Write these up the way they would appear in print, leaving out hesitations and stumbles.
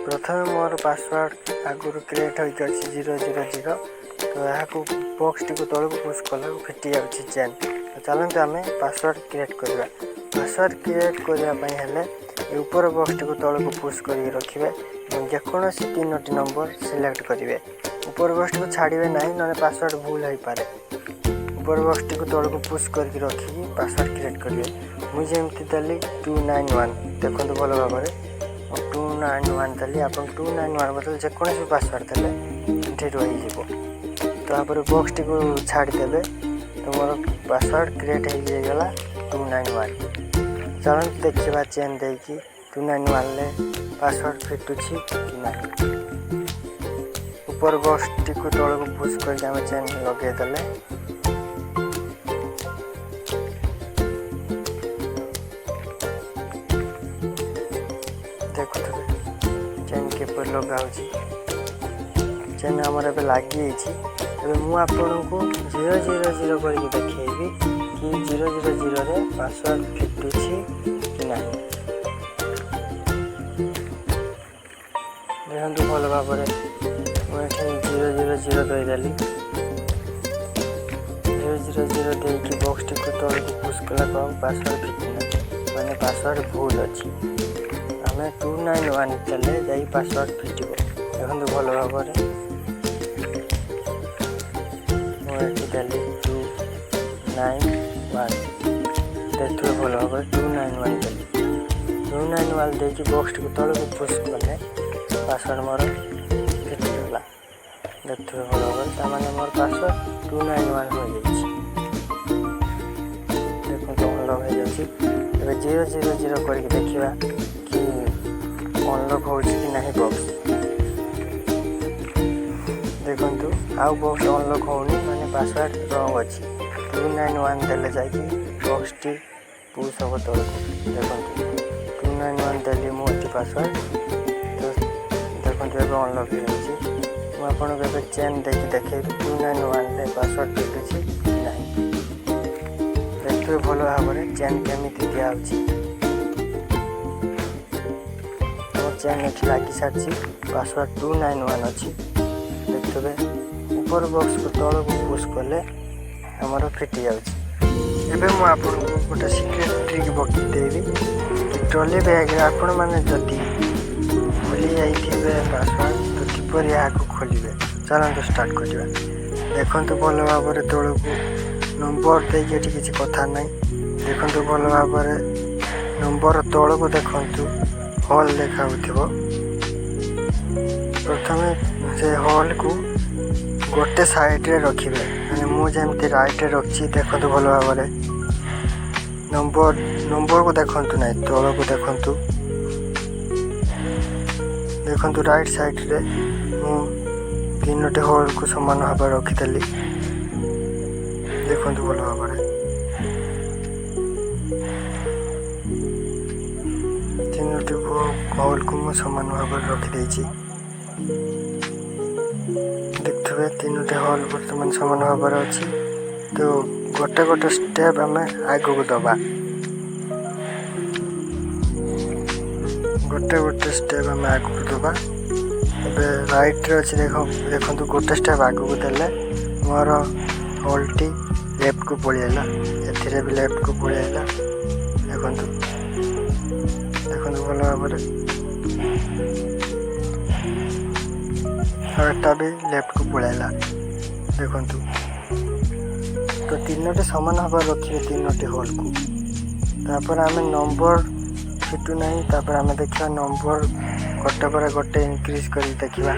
प्रथम मोर password आगुरी create होकर 000 तो यहाँ बॉक्स टी तौक पुश कला फिटी जाऊँगी चेन। तो चलते आम पासवर्ड क्रिएट करवा। पासवर्ड क्रिएट करने ऊपर बॉक्स टी तौक पुश कर रखिए। जेकोसी 3टी नंबर सिलेक्ट करेंगे। ऊपर बॉक्स टी छाड़े ना ना पासवर्ड भूल हो पाए। ऊपर बॉक्स टी तौक पुश कर रखिकी पासवर्ड क्रिएट करेंगे। मुझे देली 291 देखो भल भाव 291 देली आप 291 बदल जेकोसी पासवर्ड देले रही। तो बॉक्स टी छाड़देवे तो मोर पासवर्ड क्रिएट होगा 291। चलते देखा चेन देकी 291 पासवर्ड फिटुची कि ना। ऊपर बॉक्स टी तौक पुश कर चेन लगेदेले देखुए चेन केपर लगाऊँ। चेन आमर ए लगी मुझे 000 कर देखी कि 000 पासवर्ड फिटुची कि ना। देखो भल भाव मुझे 000 देदेली 000 देकी बॉक्स टी तौक पुश कला पासवर्ड फिटना मैंने पासवर्ड भूल अच्छी आम 291 देले जा पासवर्ड फिटो। देखो भल भाव देली 291 देखिए भल भाव 291 देली 291 देकी बॉक्स टी तौक पुश कले पासवर्ड मोर फिटिगला। देखिए भल भाव मैंने मोर पासवर्ड 291 हो जाए। देखो तो अनलक हो जाए 000 कर देखा कि अनलक हो ना बॉक्स। देखु आउ बॉक्स अनलक होनी माने पासवर्ड रंग अच्छी 291 देले जाकि बॉक्स टी पुश हम तौक। देखो 291 देली मुझे पासवर्ड तो देखो अनलक हो मुझे चेन देखी देखे 291 पासवर्ड फिटुची ना। देखिए भल भाव चेन केमी दिखाई चेन ये लगी सारी पासवर्ड 291 अच्छी। देखिए ऊपर बॉक्स को तौक पुश कले आमर फिटी जाऊँगी। मुझे गोटे सिक्रेट ट्रिक बतईदेवी कि ट्रॉली बैग आपण मैंने जदि भूली जाइए पासवर्ड तो किपर यहाँ खोलिए। चलते स्टार्ट करवा। देखो भल भाव तौक नंबर देके किसी कथा ना। देखो भल भाव नंबर तौक देखु हॉल देखा प्रथम से हॉल को गोटे साइड रे रखिए मैंने मुझे राइट रे रखी। देखो भल भाव नंबर को देखु ना तौक देखु राइट साइड रे मु 3टी हॉल को समान भाव रखीदेली। देखो भल भाव 3टी हॉल को मु समान भाव रखीदे। देखिए 3टी हॉल बर्तमान समान भाव अच्छी। तो गोटे गोटे स्टेप आम आग को दबा गोटे गोटे स्टेप आम आग को दबा। ए राइट रे अच्छी देखो गोटे स्टेप आग को देले मोर हॉल टी लेफ्ट को पड़ेगा ए भी लेफ्ट को पड़ेगा। देखो भल भाव एटा भी लेफ्ट को पड़ेगा। देखो तो 3टी सामान भाव रखिए 3टी हॉल को। तापर आम नंबर फिटू ना आम देखा नंबर गोटे पर गोटे इनक्रीज कर देखा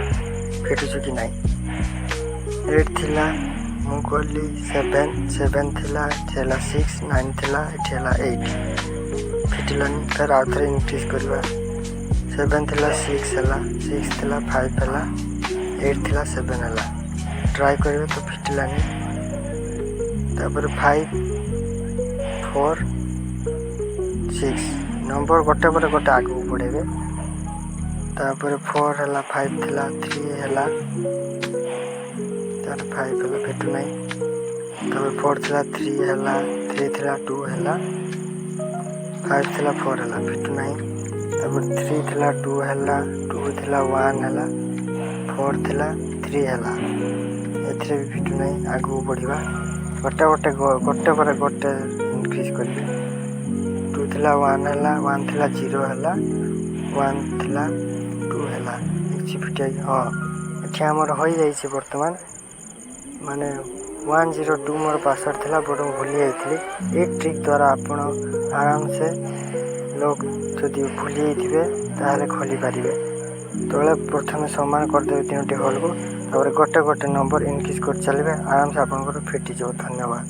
फिटुचु कि ना। 8 थिला मु कहली 7 थिला 6 9 थिला 8 फिटलानी। फिर आउ थे इनक्रीज करवा 7 थिला 6 है 6 थिला 5 है 8 थिला 7 है। ट्राई करेंगे तो फिटलानी। तापर 5 4 6 नंबर गोटे पर गोटे आग को बढ़ेबे। तापर 4 है 5 थिला 3 है 5 है फिटू ना। तापर 4 थिला 3 है 3 थिला 2 है 5 थिला 4 है फिटू ना। ତାପରେ 3 ଥିଲା 2 ହେଲା, 2 ଥିଲା 1 ହେଲା, 4 ଥିଲା 3 ହେଲା। ଏଥିରେ ବି ଫିଟୁ ନାହିଁ। ଆଗକୁ ବଢ଼ିବା, ଗୋଟେ ପରେ ଗୋଟେ ଇନକ୍ରିଜ୍ କରିବେ। 2 ଥିଲା 1 ହେଲା, 1 ଥିଲା 0 ହେଲା, 1 ଥିଲା 2 ହେଲା। କିଛି ଫିଟିବାକୁ ହଁ, ଏଠି ଆମର ହୋଇଯାଇଛି ବର୍ତ୍ତମାନ ମାନେ 102 ମୋର ପାସୱାର୍ଡ଼ ଥିଲା, ବଟ୍ ମୁଁ ଭୁଲି ଯାଇଥିଲି। ଏଇ ଟ୍ରିକ୍ ଦ୍ୱାରା ଆପଣ ଆରାମସେ ଲକ୍ ଯଦି ଭୁଲି ଯାଇଥିବେ ତାହେଲେ ଖୋଲିପାରିବେ। ତଳେ ପ୍ରଥମେ ସମାନ କରିଦେବେ 3ଟି ହୋଲ୍କୁ, ତାପରେ ଗୋଟେ ନମ୍ବର ଇନକ୍ରିଜ୍ କରି ଚାଲିବେ, ଆରାମସେ ଆପଣଙ୍କର ଫିଟିଯିବ। ଧନ୍ୟବାଦ।